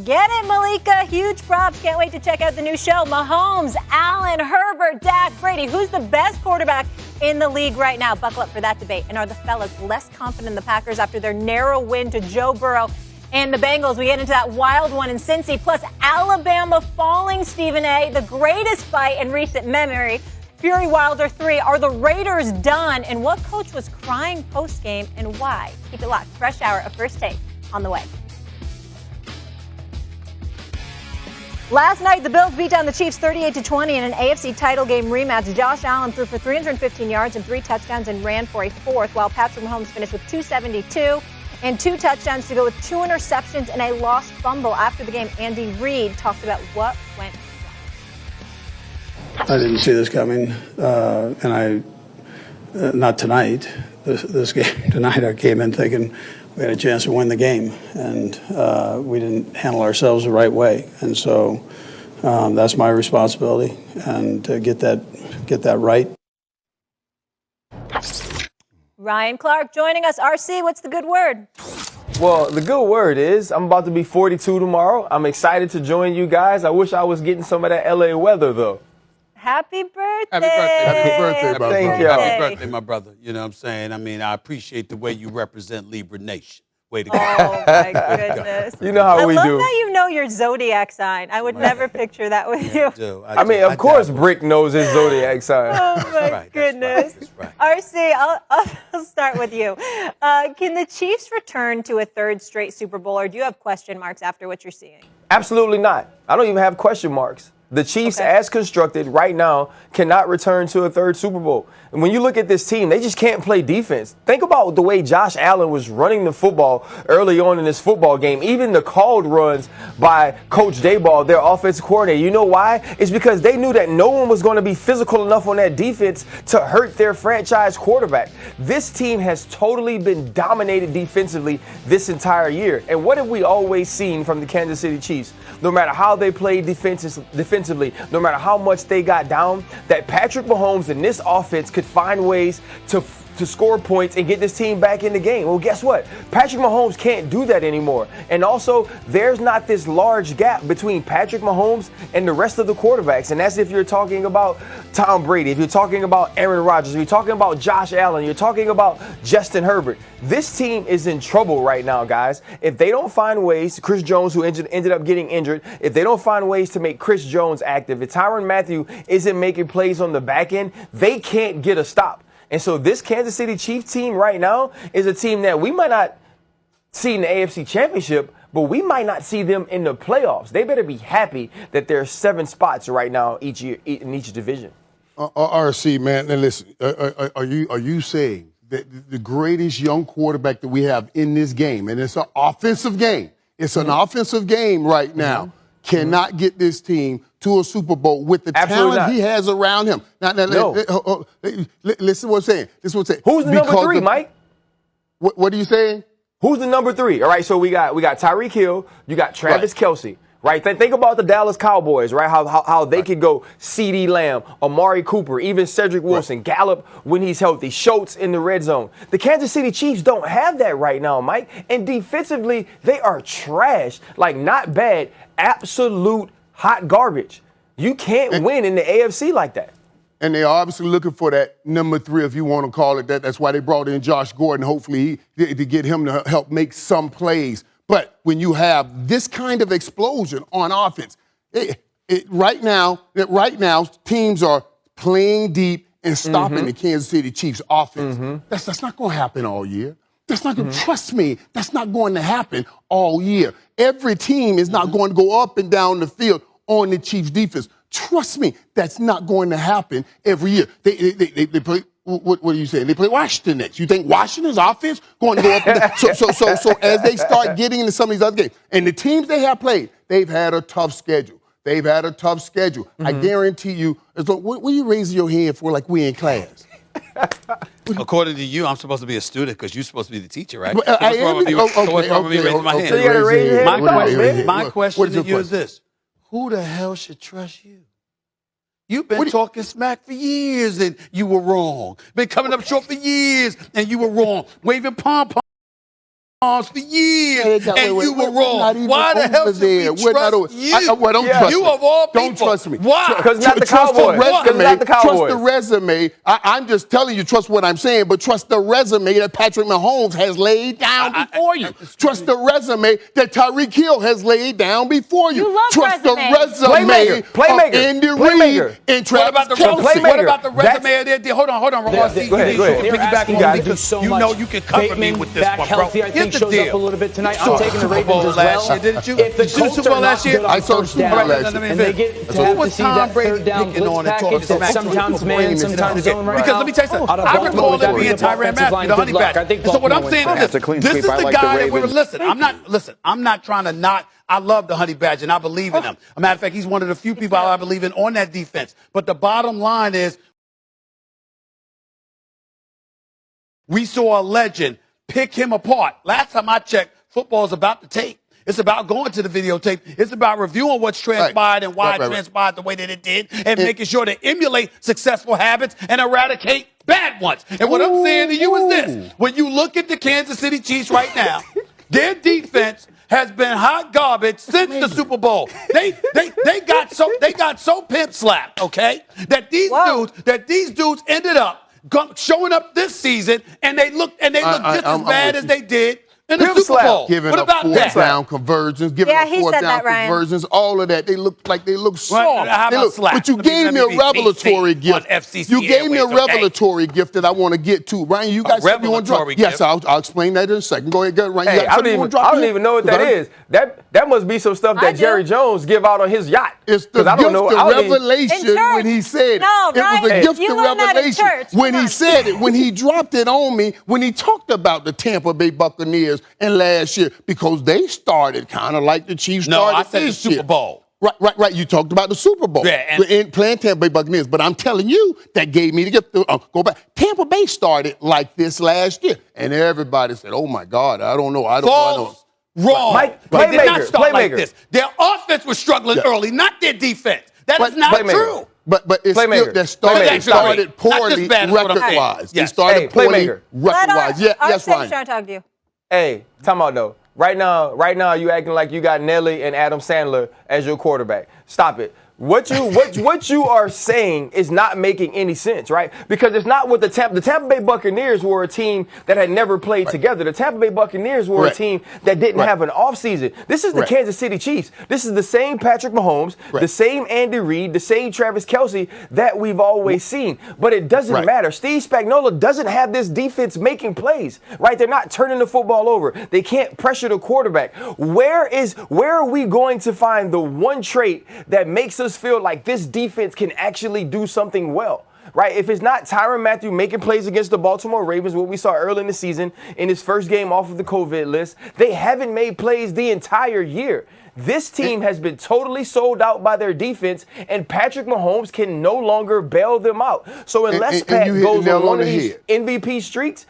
Get it, Malika. Huge props. Can't wait to check out the new show. Mahomes, Allen, Herbert, Dak, Brady. Who's the best quarterback in the league right now? Buckle up for that debate. And are the fellas less confident in the Packers after their narrow win to Joe Burrow and the Bengals? We get into that wild one in Cincy. Plus, Alabama falling, Stephen A., the greatest fight in recent memory. Fury Wilder 3. Are the Raiders done? And what coach was crying post-game and why? Keep it locked. Fresh hour of First Take on the way. Last night, the Bills beat down the Chiefs 38-20 in an AFC title game rematch. Josh Allen threw for 315 yards and 3 touchdowns and ran for a fourth, while Patrick Mahomes finished with 272 and 2 touchdowns to go with 2 interceptions and a lost fumble. After the game, Andy Reid talked about what went wrong. I didn't see this coming, and I not tonight. This game tonight, I came in thinking we had a chance to win the game, and we didn't handle ourselves the right way. And so that's my responsibility, and to get that right. Ryan Clark joining us. RC, what's the good word? Well, the good word is I'm about to be 42 tomorrow. I'm excited to join you guys. I wish I was getting some of that LA weather, though. Happy birthday. Happy birthday. Happy birthday, my brother. Thank you. Happy birthday, my brother. You know what I'm saying? I mean, I appreciate the way you represent Libra Nation. Way to go. Oh, my goodness. You know how we do. I love that you know your zodiac sign. I would never picture that with you. I mean, of course, Brick knows his zodiac sign. Oh, my goodness. That's right. RC, I'll start with you. Can the Chiefs return to a third straight Super Bowl, or do you have question marks after what you're seeing? Absolutely not. I don't even have question marks. The Chiefs, as constructed right now, cannot return to a third Super Bowl. And when you look at this team, they just can't play defense. Think about the way Josh Allen was running the football early on in this football game. Even the called runs by Coach Daboll, their offensive coordinator. You know why? It's because they knew that no one was going to be physical enough on that defense to hurt their franchise quarterback. This team has totally been dominated defensively this entire year. And what have we always seen from the Kansas City Chiefs? No matter how they played defensively, no matter how much they got down, that Patrick Mahomes and this offense could find ways to score points and get this team back in the game. Well, guess what? Patrick Mahomes can't do that anymore. And also, there's not this large gap between Patrick Mahomes and the rest of the quarterbacks. And that's if you're talking about Tom Brady, if you're talking about Aaron Rodgers, if you're talking about Josh Allen, you're talking about Justin Herbert. This team is in trouble right now, guys. If they don't find ways, Chris Jones, who ended up getting injured, if they don't find ways to make Chris Jones active, if Tyrann Mathieu isn't making plays on the back end, they can't get a stop. And so this Kansas City Chiefs team right now is a team that we might not see in the AFC Championship, but we might not see them in the playoffs. They better be happy that there are 7 spots right now each year in each division. RC, man, now listen, are you saying that the greatest young quarterback that we have in this game, and it's an offensive game, it's an offensive game right now, cannot get this team to a Super Bowl with the talent he has around him? Now listen to what I'm saying. Who's the number 3, Mike? What are you saying? Who's the number 3? All right, so we got Tyreek Hill, you got Travis Kelce. Right, think about the Dallas Cowboys, right? How they could go CeeDee Lamb, Amari Cooper, even Cedric Wilson, Gallup when he's healthy, Schultz in the red zone. The Kansas City Chiefs don't have that right now, Mike. And defensively, they are trash. Like, not bad, absolute hot garbage. You can't win in the AFC like that. And they're obviously looking for that number 3, if you want to call it that. That's why they brought in Josh Gordon, hopefully to get him to help make some plays. But when you have this kind of explosion on offense, right now, teams are playing deep and stopping the Kansas City Chiefs offense. That's not going to happen all year. That's not going to, trust me, that's not going to happen all year. Every team is not going to go up and down the field on the Chiefs defense. Trust me, that's not going to happen every year. They play. What are you saying? They play Washington next. You think Washington's offense going to go up and down? So as they start getting into some of these other games, and the teams they have played, they've had a tough schedule. I guarantee you, what are you raising your hand for like we in class? According to you, I'm supposed to be a student because you're supposed to be the teacher, right? I am. What's wrong with me raising my hand? So you gotta raise your hand. My question to you is this. Who the hell should trust you? You've been talking smack for years and you were wrong. Been coming up short for years and you were wrong. Waving pom-pom. for years, Wait, and you were we're not wrong. even Why the hell over should we there. trust We're not over- you? don't trust You me. of all people. Don't trust me. Why? Because not the Trust the Cowboys. 'Cause resume. not the Trust Cowboys. the resume. I'm just telling you, trust what I'm saying, but trust the resume that Patrick Mahomes has laid down before you. Trust the resume that Tyreek Hill has laid down before you. You love Trust resumes. the resume Playmaker. of Andy Playmaker. Reid and What Travis about the Kelce. What about the resume of their? Hold on, Ross. Go ahead. Piggyback You on got me it. because so you much. know you can cover me Bateman with this back one, bro. healthy, I think Here's the shows deal. up a little bit tonight. You I'm saw taking the Super Ravens Bowl as last well. year, didn't you? If the Did you see the Colts Super are Bowl last not year? good on I saw the first Super Bowl down, last year. and they get to Who have was to see Tom that Brady third down picking blitz on and talking package about that's some sometimes Super Bowl man, is sometimes not- zone right Because now. let me tell you something. Out of I Baltimore, recall we that got being rid of Tyrann offensive Matthew, line. the Good honey luck. badger. I think So what I'm Baltimore saying wins. is That's a this. clean This sweep. is I the like the guy that we're Ravens. listen. I'm not trying to not. I love the honey badger and I believe in him. As a matter of fact, he's one of the few people I believe in on that defense. But the bottom line is, we saw a legend pick him apart. Last time I checked, football is about the tape. It's about going to the videotape. It's about reviewing what's transpired and why it transpired the way that it did and making sure to emulate successful habits and eradicate bad ones. And what I'm saying to you is this. When you look at the Kansas City Chiefs right now, their defense has been hot garbage since the Super Bowl. They got so pimp slapped, okay, that these dudes ended up showing up this season, and they look just as bad as they did in the Super Bowl. Giving What up about that? down conversions, giving Yeah, up he fourth said down that, Ryan. conversions, all of that. They look soft. How about slap? But you Let me- gave let me me a be revelatory PC gift. on FCC You gave me a Airways, okay? revelatory gift that I want to get to. Ryan, you guys said you want to drop. Revelatory Yes, gift. I'll explain that in a second. Go ahead, Ryan. Hey, I don't even know what that is. That must be some stuff I that do. Jerry Jones give out on his yacht. It's the 'Cause I don't gift know. of I don't even- revelation In church. when he said No, it. It was Ryan, a gift you of learned that in revelation church. when Come he on. said it, when he dropped it on me, when he talked about the Tampa Bay Buccaneers and last year, because they started kind of like the Chiefs No, started I said the this Super year. Bowl. Right. You talked about the Super Bowl. Yeah, and- in playing Tampa Bay Buccaneers. But I'm telling you, that gave me the gift to go back. Tampa Bay started like this last year, and everybody said, "Oh my God, I don't know. I don't know." False. Wrong. Mike, They did not playmaker, start like playmaker. this. Their offense was struggling early, not their defense. That is not playmaker. true. But it's Playmaker. still they started Not poorly this bad is what I'm saying. record-wise. They Yes. started Hey, poorly playmaker. record-wise. Yes, Our Ryan. trying to talk to you. Hey, time out though. Right now, you acting like you got Nelly and Adam Sandler as your quarterback. Stop it. What you are saying is not making any sense, right? Because it's not what the Tampa Bay Buccaneers were a team that had never played together. The Tampa Bay Buccaneers were a team that didn't have an offseason. This is the Kansas City Chiefs. This is the same Patrick Mahomes, the same Andy Reid, the same Travis Kelce that we've always seen. But it doesn't matter. Steve Spagnuolo doesn't have this defense making plays, right? They're not turning the football over. They can't pressure the quarterback. Where are we going to find the one trait that makes us feel like this defense can actually do something well, right? If it's not Tyrann Mathieu making plays against the Baltimore Ravens, what we saw early in the season in his first game off of the COVID list, they haven't made plays the entire year. This team has been totally sold out by their defense, and Patrick Mahomes can no longer bail them out. So unless Pat goes on one of these MVP streaks,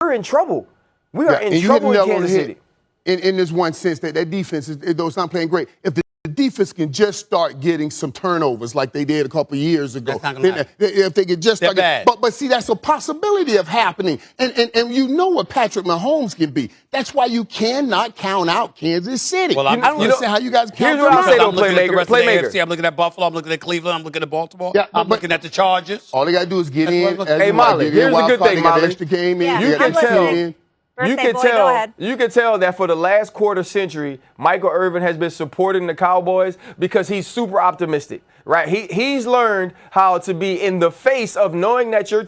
we're in trouble. We are in trouble in Kansas City. In this one sense that defense, though it's not playing great, if the defense can just start getting some turnovers like they did a couple years ago. That's not gonna happen. If they could just start bad. But see, that's a possibility of happening. And you know what Patrick Mahomes can be. That's why you cannot count out Kansas City. Well, I don't understand how you guys count here's what them I'll say, out. though, I'm looking at the rest playmaker. of the AFC. I'm looking at Buffalo. I'm looking at Cleveland. I'm looking at Baltimore. Yeah, I'm but- looking at the Chargers. All they got to do is get in. Hey, Molly, here's the good thing, Molly. Extra game in. Yeah, You I'm can tell. listening. Birthday boy, go ahead. You can tell that for the last quarter century, Michael Irvin has been supporting the Cowboys because he's super optimistic, right? He's learned how to be in the face of knowing that your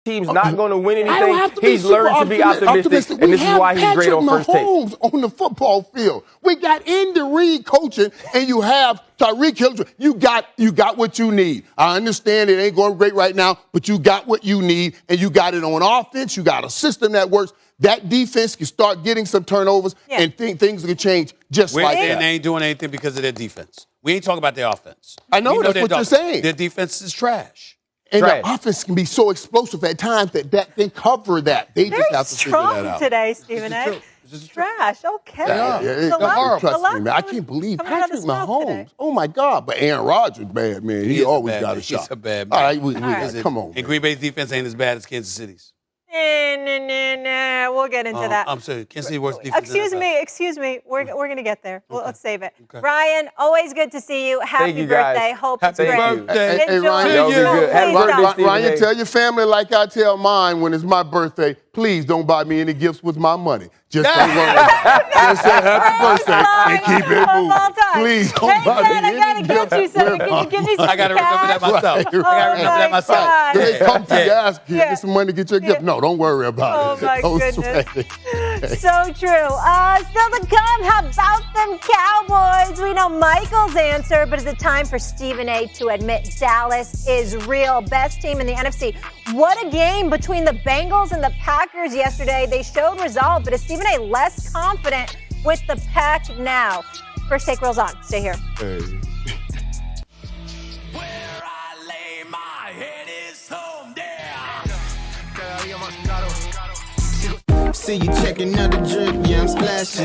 team's not going to win I don't have anything. to be He's learned to be optimistic, and this is why he's great on first take. We have Patrick Mahomes on the football field. We got Andy Reid coaching, and you have Tyreek Hill. You got what you need. I understand it ain't going great right now, but you got what you need, and you got it on offense. You got a system that works. That defense can start getting some turnovers, and things can change just We're like saying that. they ain't doing anything because of their defense. We ain't talking about their offense. I know, that's they what you're don't. saying. Their defense is trash. And Trash. the offense can be so explosive at times that can cover that. They just Very have to figure that strong out. today, Stephen A. Trash. Okay. Yeah, It's a lot- trust a lot me, man. I coming- can't believe coming out of Patrick his mouth Mahomes. today. Oh my God! But Aaron Rodgers, bad man. He He is a always bad got man. a shot. He's a bad man. All right, right. come on. And Man. Green Bay's defense ain't as bad as Kansas City's. Nah. We'll get into that. I'm sorry. Kansas City worst defense. Excuse me. We're going to get there. Let's save it. Okay. Ryan, always good to see you. Happy birthday. Hope it's great. Birthday. Hey, Ryan, tell your family like I tell mine when it's my birthday, please don't buy me any gifts with my money. Just don't worry about it. Just say happy birthday and keep it moving. Please don't buy me any gifts. Can you give me some I got to remember that myself. Right. I got to remember that myself. They come to you, ask you, get some money to get your gift. No, don't worry about it. Oh, my Don't goodness. sweat it. So true. Still to come, how about them Cowboys? We know Michael's answer, but is it time for Stephen A. to admit Dallas is real? Best team in the NFC. What a game between the Bengals and the Packers yesterday. They showed resolve, but is Stephen A. less confident with the Pack now? First Take rolls on. Stay here. Hey. Where I lay my head is home there. See you checking out the drip, yeah, I'm splashing.